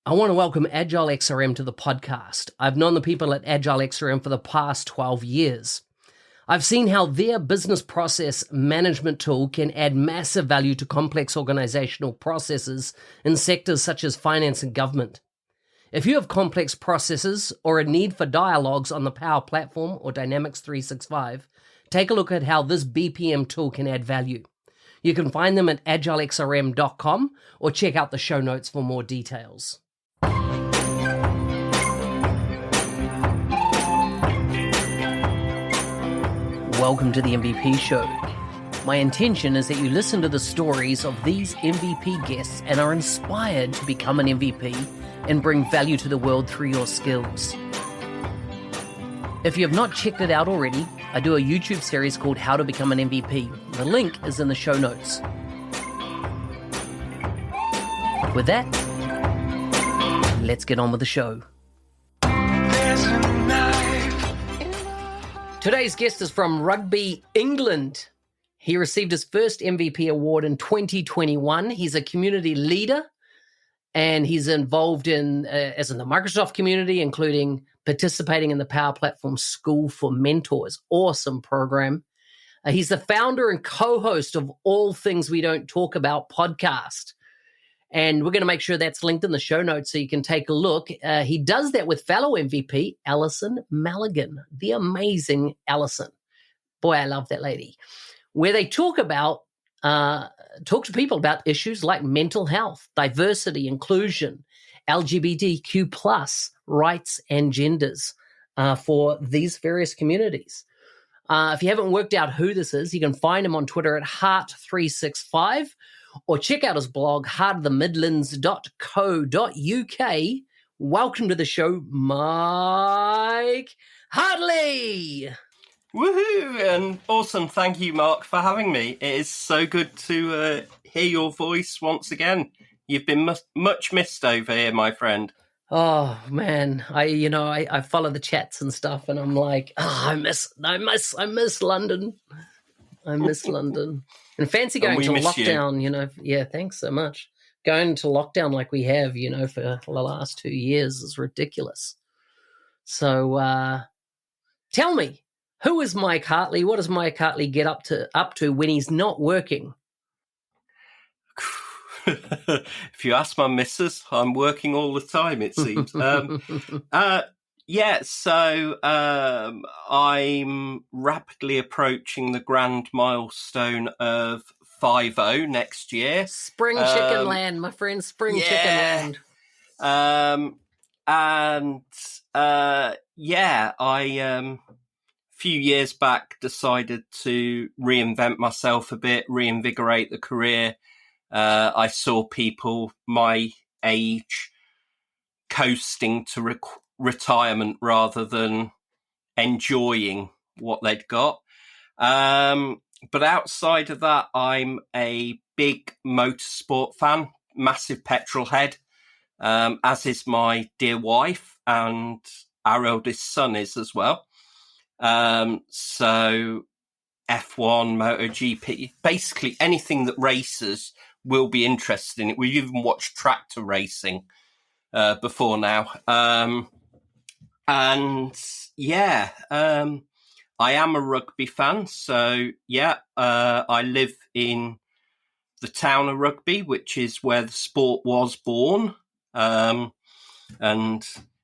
I want to welcome Agile XRM to the podcast. I've known the people at Agile XRM for the past 12 years. I've seen how their business process management tool can add massive value to complex organizational processes in sectors such as finance and government. If you have complex processes or a need for dialogues on the Power Platform or Dynamics 365, take a look at how this BPM tool can add value. You can find them at agilexrm.com or check out the show notes for more details. Welcome to the MVP Show. My intention is that you listen to the stories of these MVP guests and are inspired to become an MVP and bring value to the world through your skills. If you have not checked it out already, I do a YouTube series called How to Become an MVP. The link is in the show notes. With that, let's get on with the show. Today's guest is from Rugby, England. He received his first MVP award in 2021. He's a community leader, and he's involved in the Microsoft community, including participating in the Power Platform School for Mentors. Awesome program. He's the founder and co-host of All Things We Don't Talk About podcast. And we're going to make sure that's linked in the show notes so you can take a look. He does that with fellow MVP, Alison Maligan, the amazing Alison. Boy, I love that lady. Where they talk to people about issues like mental health, diversity, inclusion, LGBTQ plus rights and genders for these various communities. If you haven't worked out who this is, you can find him on Twitter at HART365 or check out his blog, heartofthemidlands.co.uk. Welcome to the show, Mike Hartley. Woohoo! And awesome. Thank you, Mark, for having me. It is so good to hear your voice once again. You've been much missed over here, my friend. Oh man, I follow the chats and stuff, and I'm like, I miss London. I miss London. And fancy going to lockdown, Yeah, thanks so much. Going to lockdown like we have, for the last 2 years is ridiculous. So, tell me, who is Mike Hartley? What does Mike Hartley get up to when he's not working? If you ask my missus, I'm working all the time, it seems. I'm rapidly approaching the grand milestone of 5-0 next year. Spring chicken land, my friend, chicken land. I few years back decided to reinvent myself a bit, reinvigorate the career. I saw people my age coasting to retirement rather than enjoying what they'd got. But outside of that, I'm a big motorsport fan, massive petrol head, as is my dear wife, and our eldest son is as well. So F1, MotoGP, basically anything that races will be interested in it. We've even watched tractor racing before now. I am a rugby fan. So, I live in the town of Rugby, which is where the sport was born. And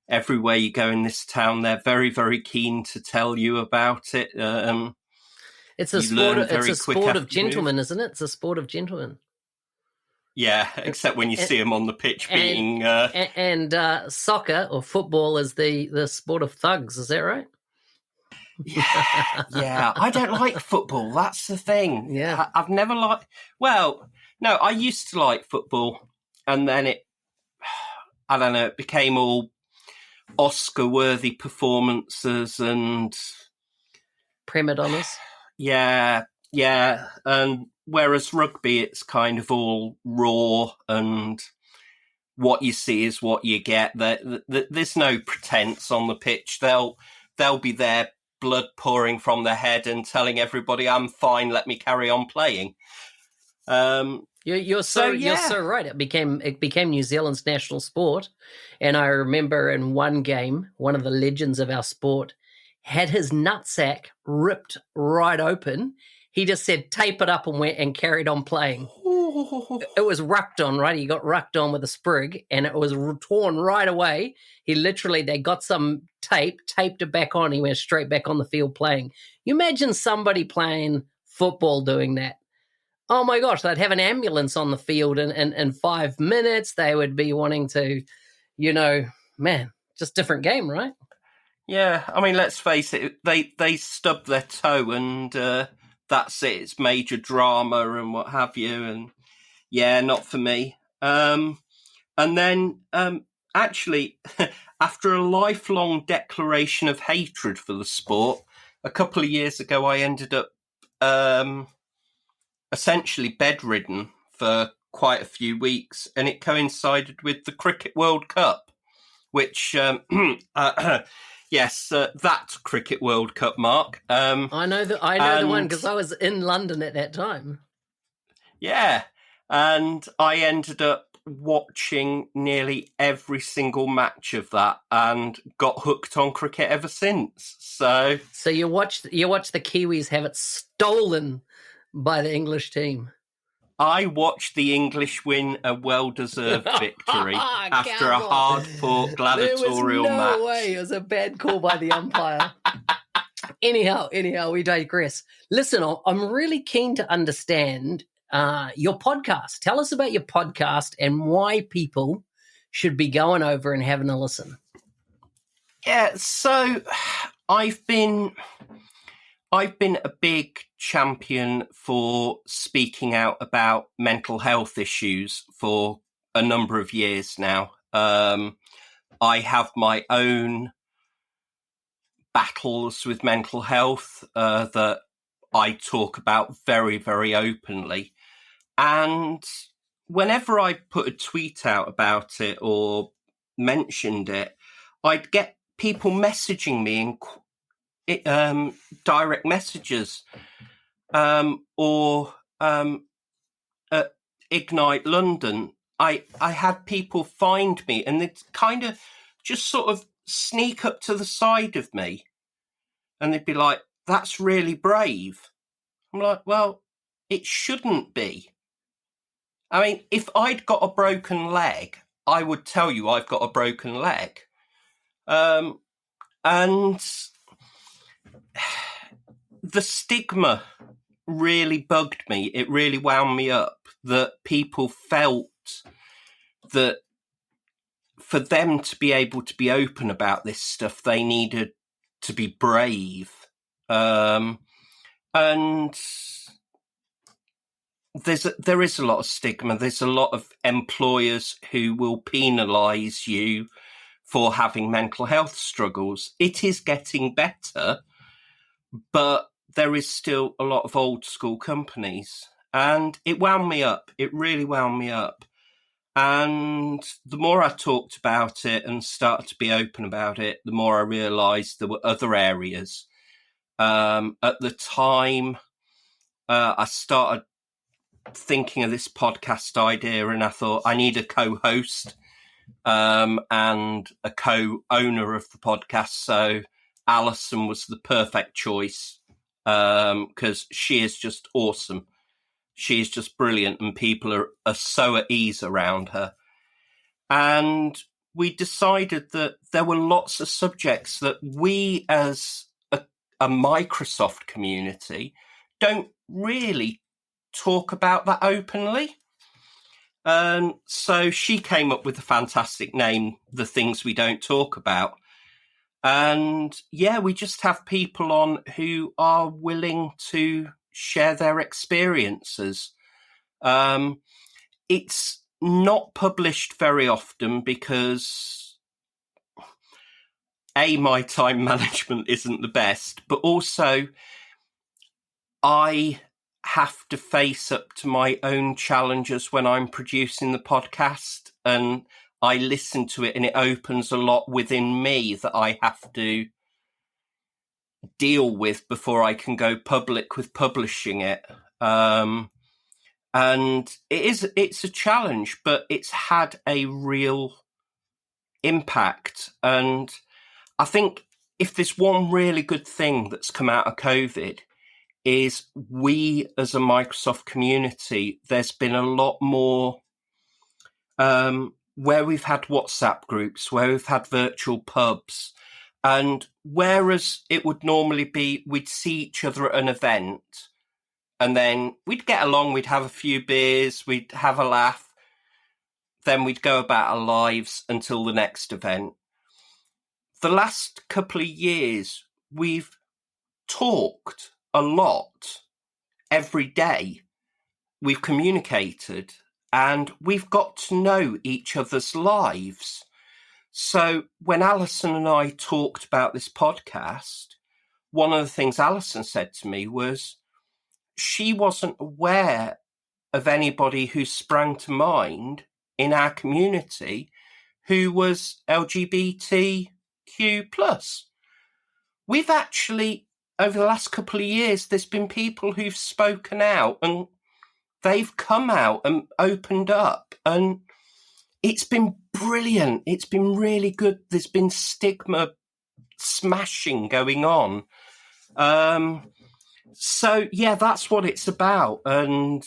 everywhere you go in this town, they're very, very keen to tell you about it. It's a sport of gentlemen, isn't it? It's a sport of gentlemen. Yeah, except when you see them on the pitch beating... And soccer or football is the sport of thugs, is that right? Yeah. I don't like football. That's the thing. Yeah. I've never liked... Well, no, I used to like football, and then it became all Oscar-worthy performances and... prima donnas. Yeah. And whereas rugby, it's kind of all raw and what you see is what you get. There's no pretense on the pitch. They'll be there, blood pouring from their head and telling everybody, I'm fine, let me carry on playing. You're so right. It became New Zealand's national sport, and I remember in one game, one of the legends of our sport had his nutsack ripped right open. He just said, "Tape it up," and went and carried on playing. It was rucked on, right? He got rucked on with a sprig, and it was torn right away. They got some tape, taped it back on. He went straight back on the field playing. You imagine somebody playing football doing that. Oh my gosh, they'd have an ambulance on the field in 5 minutes. They would be wanting to, man, just different game, right? Yeah, I mean, let's face it, they stubbed their toe and that's it. It's major drama and what have you. And yeah, not for me. And then actually, after a lifelong declaration of hatred for the sport, a couple of years ago, I ended up essentially bedridden for quite a few weeks, and it coincided with the Cricket World Cup, which, yes, that Cricket World Cup, Mark. I know the one because I was in London at that time. Yeah, and I ended up watching nearly every single match of that and got hooked on cricket ever since. So you watched the Kiwis have it stolen by the English team. I watched the English win a well-deserved victory after a hard-fought gladiatorial match. There was no way. It was a bad call by the umpire. Anyhow, we digress. Listen, I'm really keen to understand your podcast. Tell us about your podcast and why people should be going over and having a listen. Yeah, so I've been a big champion for speaking out about mental health issues for a number of years now. I have my own battles with mental health that I talk about very, very openly. And whenever I put a tweet out about it or mentioned it, I'd get people messaging me in direct messages or at Ignite London. I had people find me and they'd kind of just sort of sneak up to the side of me and they'd be like, "That's really brave." I'm like, well, it shouldn't be. I mean, if I'd got a broken leg, I would tell you I've got a broken leg. And the stigma really bugged me. It really wound me up that people felt that for them to be able to be open about this stuff, they needed to be brave. And there is a lot of stigma. There's a lot of employers who will penalise you for having mental health struggles. It is getting better, but there is still a lot of old school companies. And it wound me up. It really wound me up. And the more I talked about it and started to be open about it, the more I realised there were other areas. At the time, I started thinking of this podcast idea and I thought I need a co-host and a co-owner of the podcast. So Alison was the perfect choice because she is just awesome. She is just brilliant and people are so at ease around her. And we decided that there were lots of subjects that we as a Microsoft community don't really talk about that openly. So she came up with a fantastic name, The Things We Don't Talk About. And yeah, we just have people on who are willing to share their experiences. It's not published very often because my time management isn't the best, but also I have to face up to my own challenges when I'm producing the podcast, and I listen to it and it opens a lot within me that I have to deal with before I can go public with publishing it. And it's a challenge, but it's had a real impact. And I think if there's one really good thing that's come out of COVID, is we as a Microsoft community, there's been a lot more where we've had WhatsApp groups, where we've had virtual pubs. And whereas it would normally be we'd see each other at an event and then we'd get along, we'd have a few beers, we'd have a laugh, then we'd go about our lives until the next event. The last couple of years, we've talked a lot every day. We've communicated and we've got to know each other's lives. So when Alison and I talked about this podcast, one of the things Alison said to me was she wasn't aware of anybody who sprang to mind in our community who was LGBTQ+. We've actually, over the last couple of years, there's been people who've spoken out and they've come out and opened up, and it's been brilliant. It's been really good. There's been stigma smashing going on. So, yeah, that's what it's about. And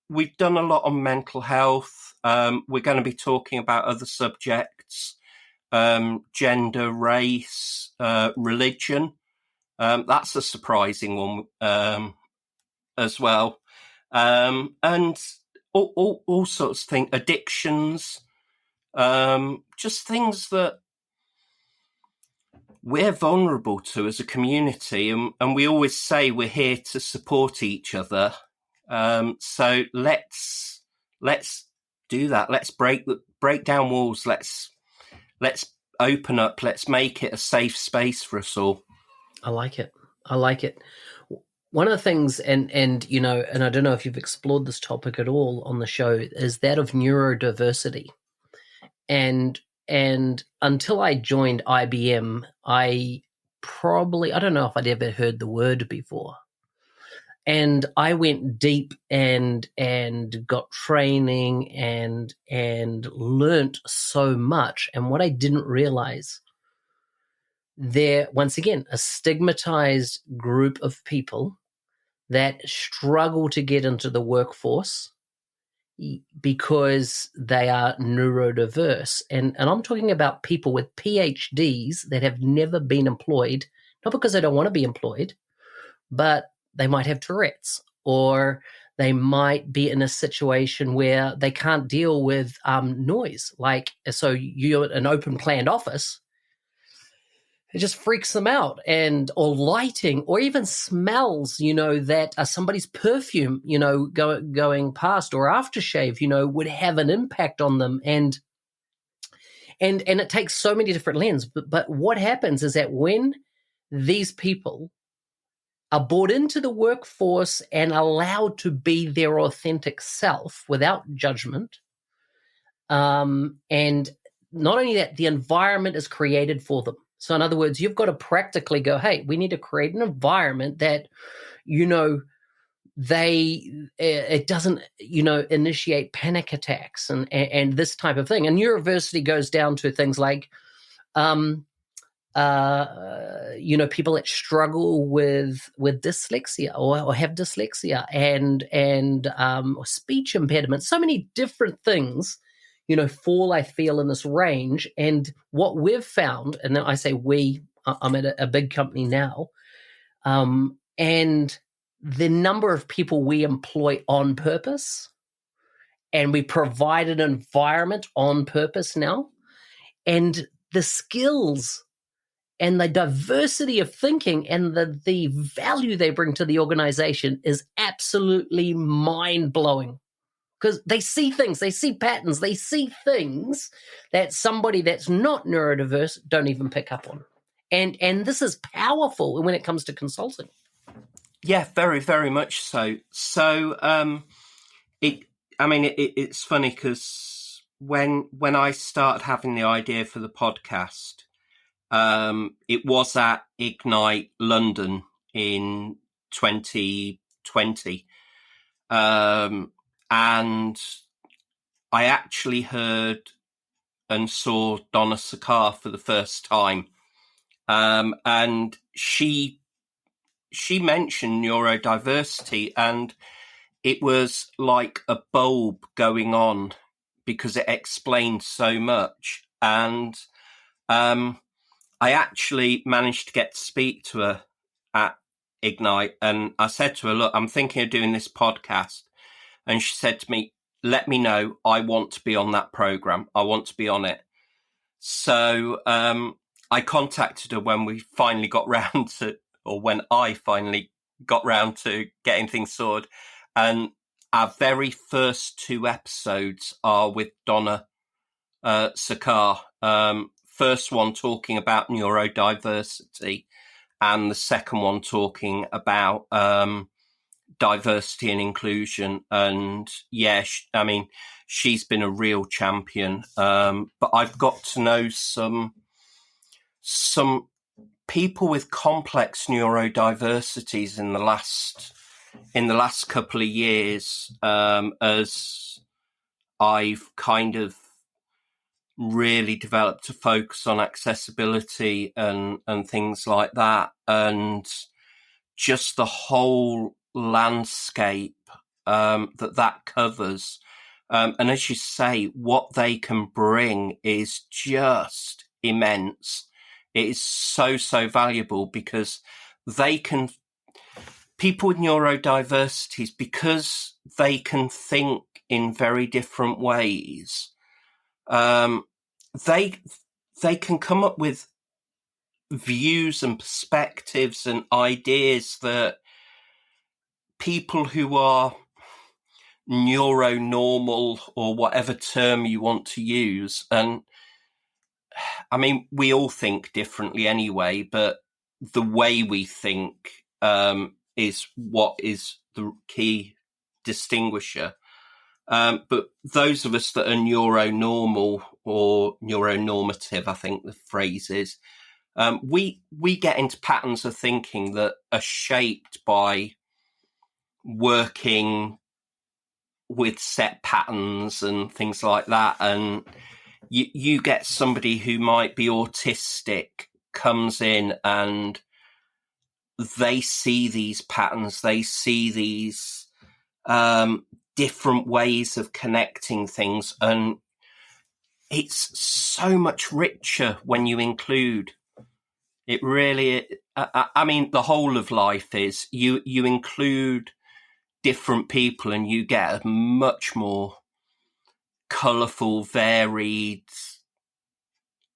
we've done a lot on mental health. We're going to be talking about other subjects, gender, race, religion. That's a surprising one as well. And all sorts of things, addictions, just things that we're vulnerable to as a community. And we always say we're here to support each other. So let's do that. Let's break down walls. Let's open up. Let's make it a safe space for us all. I like it. One of the things, and I don't know if you've explored this topic at all on the show, is that of neurodiversity. And until I joined IBM, I don't know if I'd ever heard the word before. And I went deep and got training and learnt so much. And what I didn't realize, they're, once again, a stigmatized group of people that struggle to get into the workforce because they are neurodiverse. And I'm talking about people with PhDs that have never been employed, not because they don't want to be employed, but they might have Tourette's, or they might be in a situation where they can't deal with noise. Like, so you're in an open planned office, it just freaks them out, or lighting, or even smells, that somebody's perfume, going past, or aftershave, would have an impact on them. And it takes so many different lenses. But what happens is that when these people are brought into the workforce and allowed to be their authentic self without judgment, and not only that, the environment is created for them. So in other words, you've got to practically go, hey, we need to create an environment that, it doesn't, initiate panic attacks and this type of thing. And neurodiversity goes down to things like, people that struggle with dyslexia or have dyslexia and speech impediment, so many different things, fall, I feel, in this range. And what we've found, and then I say we, I'm at a big company now, and the number of people we employ on purpose, and we provide an environment on purpose now, and the skills and the diversity of thinking and the value they bring to the organization is absolutely mind-blowing. Because they see things, they see patterns, they see things that somebody that's not neurodiverse don't even pick up on. And this is powerful when it comes to consulting. Yeah, very, very much so. So, it's funny because when I started having the idea for the podcast, it was at Ignite London in 2020. and I actually heard and saw Donna Sakar for the first time. And she mentioned neurodiversity, and it was like a bulb going on because it explained so much. And I actually managed to get to speak to her at Ignite, and I said to her, look, I'm thinking of doing this podcast. And she said to me, let me know. I want to be on that program. I want to be on it. So I contacted her when we finally got round to, or when I finally got round to getting things sorted. And our very first 2 episodes are with Donna Sakar. First one talking about neurodiversity, and the second one talking about diversity and inclusion. And yeah, she's been a real champion. But I've got to know some people with complex neurodiversities in the last couple of years, as I've kind of really developed a focus on accessibility and things like that, and just the whole landscape that covers. And as you say, what they can bring is just immense. It is so valuable, because people with neurodiversities, because they can think in very different ways, they can come up with views and perspectives and ideas that people who are neuronormal, or whatever term you want to use, and I mean, we all think differently anyway, but the way we think is what is the key distinguisher. But those of us that are neuronormal or neuronormative, I think the phrase is, we get into patterns of thinking that are shaped by working with set patterns and things like that. And you get somebody who might be autistic comes in, and they see these patterns, they see these different ways of connecting things, and it's so much richer when you include. It really, I mean, the whole of life is you include different people, and you get a much more colourful, varied,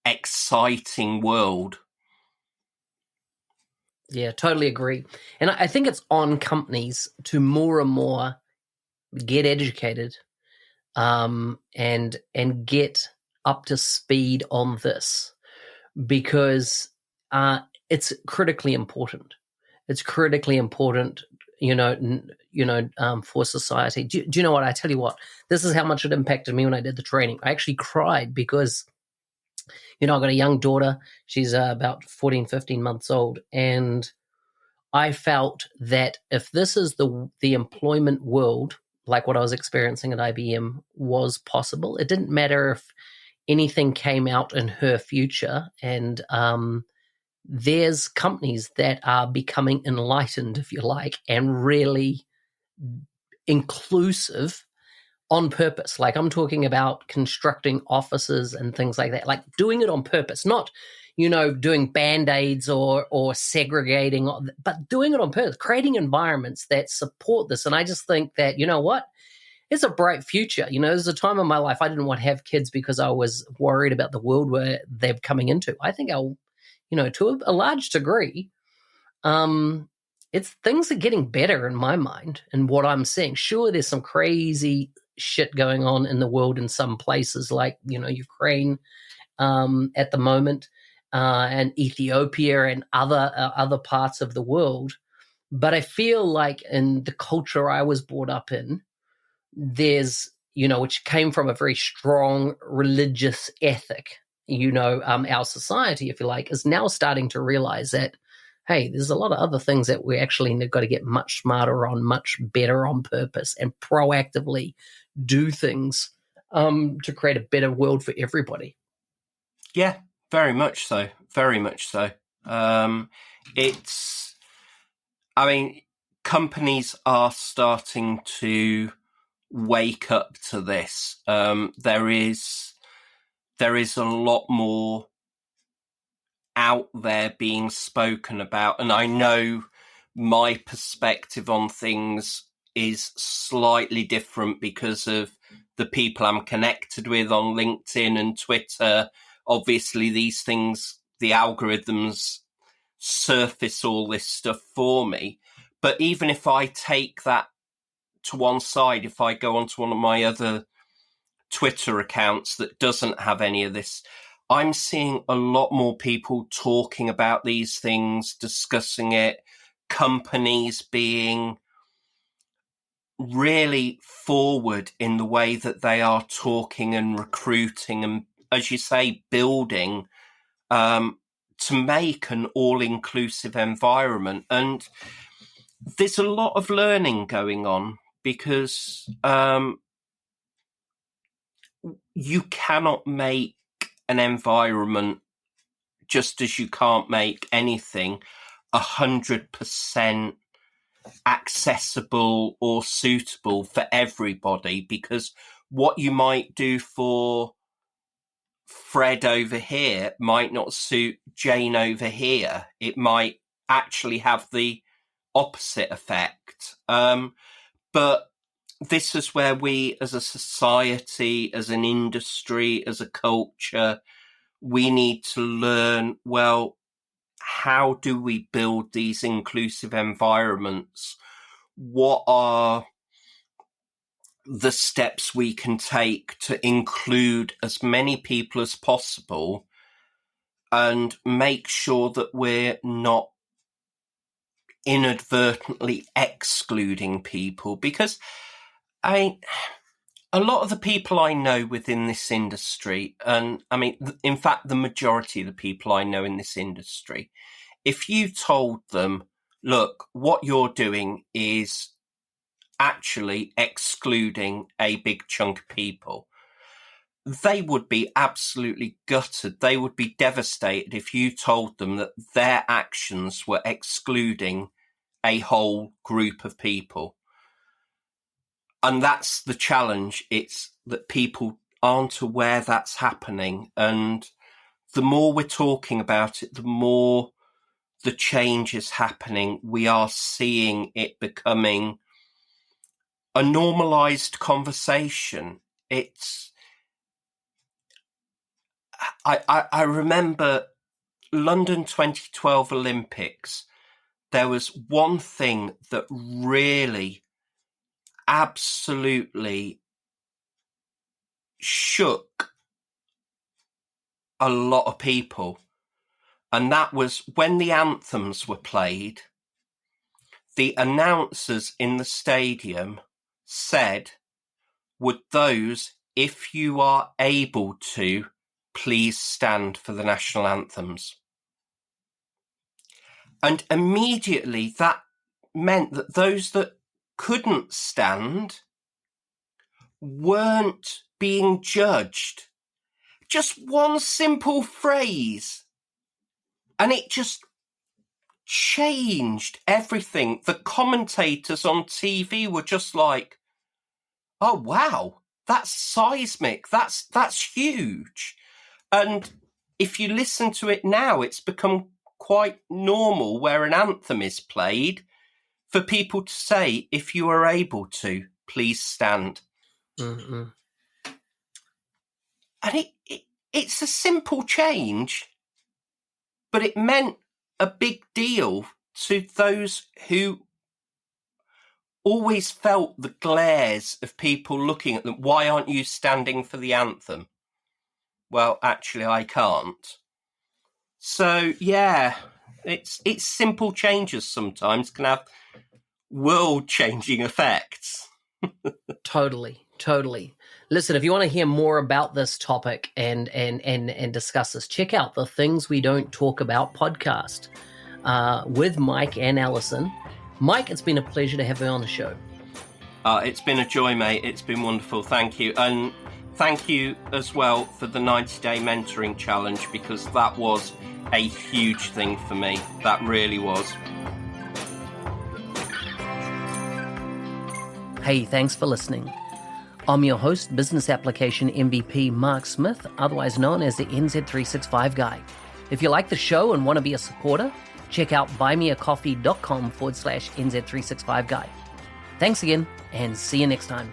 exciting world. Yeah, totally agree. And I think it's on companies to more and more get educated and get up to speed on this, because it's critically important. It's critically important, for society. Do you know what? I tell you what, this is how much it impacted me when I did the training. I actually cried because, I've got a young daughter. She's about 14, 15 months old. And I felt that if this is the employment world, like what I was experiencing at IBM, was possible, it didn't matter if anything came out in her future. And there's companies that are becoming enlightened, if you like, and really inclusive on purpose. Like, I'm talking about constructing offices and things like that, like doing it on purpose, not, doing Band-Aids or segregating, but doing it on purpose, creating environments that support this. And I just think that, it's a bright future. There's a time in my life I didn't want to have kids because I was worried about the world where they're coming into. I think to a large degree, it's things are getting better in my mind and what I'm seeing. Sure, there's some crazy shit going on in the world in some places, like, Ukraine at the moment, and Ethiopia and other parts of the world. But I feel like in the culture I was brought up in, there's, which came from a very strong religious ethic, our society, if you like, is now starting to realize that, hey, there's a lot of other things that we actually got to get much smarter on, much better on purpose, and proactively do things to create a better world for everybody. Yeah, very much so. Very much so. Companies are starting to wake up to this. There is a lot more out there being spoken about, and I know my perspective on things is slightly different because of the people I'm connected with on LinkedIn and Twitter. Obviously, these things, the algorithms surface all this stuff for me. But even if I take that to one side, if I go onto one of my other Twitter accounts that doesn't have any of this, I'm seeing a lot more people talking about these things, discussing it, companies being really forward in the way that they are talking and recruiting and, as you say, building to make an all-inclusive environment. And there's a lot of learning going on because you cannot make an environment, just as you can't make anything 100% accessible or suitable for everybody, because what you might do for Fred over here might not suit Jane over here. It might actually have the opposite effect. But this is where we, as a society, as an industry, as a culture, we need to learn, well, how do we build these inclusive environments? What are the steps we can take to include as many people as possible and make sure that we're not inadvertently excluding people? Because a lot of the people I know within this industry, and in fact, the majority of the people I know in this industry, if you told them, look, what you're doing is actually excluding a big chunk of people, they would be absolutely gutted. They would be devastated if you told them that their actions were excluding a whole group of people. And that's the challenge. It's that people aren't aware that's happening. And the more we're talking about it, the more the change is happening. We are seeing it becoming a normalized conversation. I remember London 2012 Olympics. There was one thing that really absolutely shook a lot of people. And that was when the anthems were played, the announcers in the stadium said, would those, if you are able to, please stand for the national anthems? And immediately that meant that those that couldn't stand weren't being judged. Just one simple phrase. And it just changed everything. The commentators on TV were just like, oh, wow, that's seismic. That's huge. And if you listen to it now, it's become quite normal where an anthem is played for people to say, if you are able to, please stand. Mm-hmm. And it's a simple change, but it meant a big deal to those who always felt the glares of people looking at them. Why aren't you standing for the anthem? Well, actually, I can't. So, yeah, it's simple changes sometimes can have world-changing effects. Totally. Listen, if you want to hear more about this topic and discuss this, check out the Things We Don't Talk About podcast. with Mike and Alison. Mike, it's been a pleasure to have you on the show. It's been a joy, mate. It's been wonderful. Thank you. And thank you as well for the 90-day mentoring challenge, because that was a huge thing for me. That really was. Hey, thanks for listening. I'm your host, Business Application MVP Mark Smith, otherwise known as the NZ365 Guy. If you like the show and want to be a supporter, check out buymeacoffee.com/NZ365 Guy. Thanks again, and see you next time.